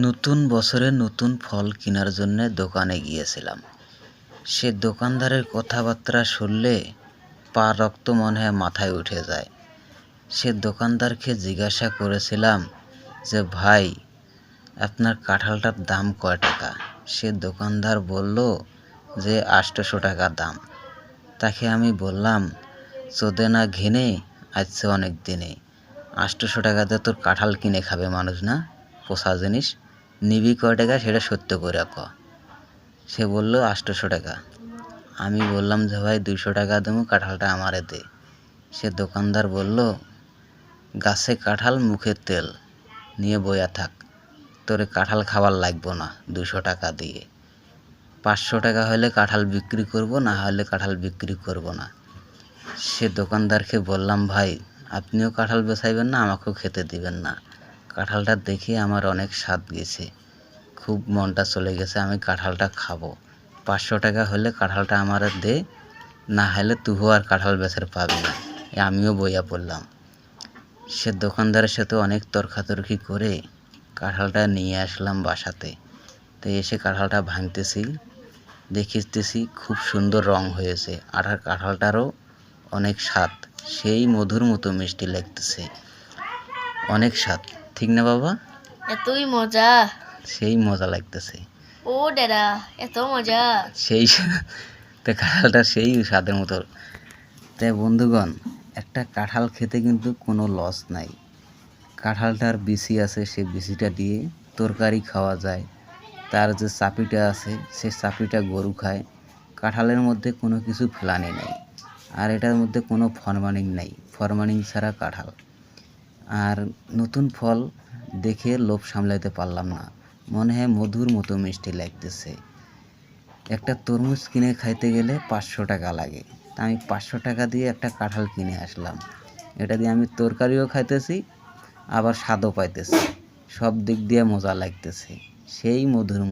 নতুন বছরে নতুন ফল কেনার জন্য দোকানে গিয়েছিলাম। সে দোকানদারের কথাবার্তা শুনলে পা রক্ত মনে হয় মাথায় উঠে যায়। সে দোকানদারকে জিজ্ঞাসা করেছিলাম যে ভাই, আপনার কাঁঠালটার দাম কয় টাকা? সে দোকানদার বলল যে 800 টাকা দাম। তাকে আমি বললাম, চোদে না ঘেনে আসছে অনেক দিনে, 800 টাকাতে তোর কাঁঠাল কিনে খাবে মানুষ না, পোষা জিনিস, নিবি কয় টাকা সেটা সত্য করে ক। সে বলল 800 টাকা। আমি বললাম যে ভাই 200 টাকা দেবো, কাঁঠালটা আমারে দে। সে দোকানদার বলল, গাছে কাঁঠাল মুখে তেল, নিয়ে বইয়া থাক, তোরে কাঁঠাল খাবার লাগবো না 200 টাকা দিয়ে। 500 টাকা হলে কাঁঠাল বিক্রি করব, না হলে কাঁঠাল বিক্রি করব না। সে দোকানদারকে বললাম, ভাই আপনিও কাঁঠাল বেচাইবেন না, আমাকেও খেতে দিবেন না। কাঁঠালটা দেখে আমার অনেক স্বাদ গেছে, খুব মনটা চলে গেছে, আমি কাঁঠালটা খাবো। 500 টাকা হলে কাঁঠালটা আমার দে, না হলে তুইও আর কাঁঠাল বেচার পাবি না। আমিও বইয়া পড়লাম। সে দোকানদারের সাথে অনেক তর্কাতর্কি করে কাঁঠালটা নিয়ে আসলাম বাসাতে। তো এসে কাঁঠালটা ভাঙতেছি, দেখিতেছি খুব সুন্দর রং হয়েছে, আর কাঁঠালটারও অনেক স্বাদ, সেই মধুর মতো মিষ্টি লাগতেছে, অনেক স্বাদ, ঠিক না বাবা? এতই মজা, সেই মজা লাগতেছে। ও দাদা, এত মজা, সেই তো কাঁঠালটা সেই স্বাদের মতো। তাই বন্ধুগণ, একটা কাঁঠাল খেতে কিন্তু কোনো লস নাই। কাঁঠালটার বিচি আছে, সেই বিচিটা দিয়ে তরকারি খাওয়া যায়। তার যে চাপিটা আছে, সেই চাপিটা গরু খায়। কাঁঠালের মধ্যে কোনো কিছু ফেলানি নেই, আর এটার মধ্যে কোনো ফরমালিং নেই, ফরমালিং ছাড়া কাঁঠাল। আর নতুন ফল দেখে লোভ সামলাতে পারলাম না, মনে হয় মধুর মতো মিষ্টি লাগতেছে। একটা তরমুজ কিনে খাইতে গেলে 500 টাকা লাগে, তা আমি 500 টাকা দিয়ে একটা কাঁঠাল কিনে আসলাম। এটা দিয়ে আমি তরকারিও খাইতেছি, আবার স্বাদও পাইতেছি, সব দিক দিয়ে মজা লাগতেছে, সেই মধুর।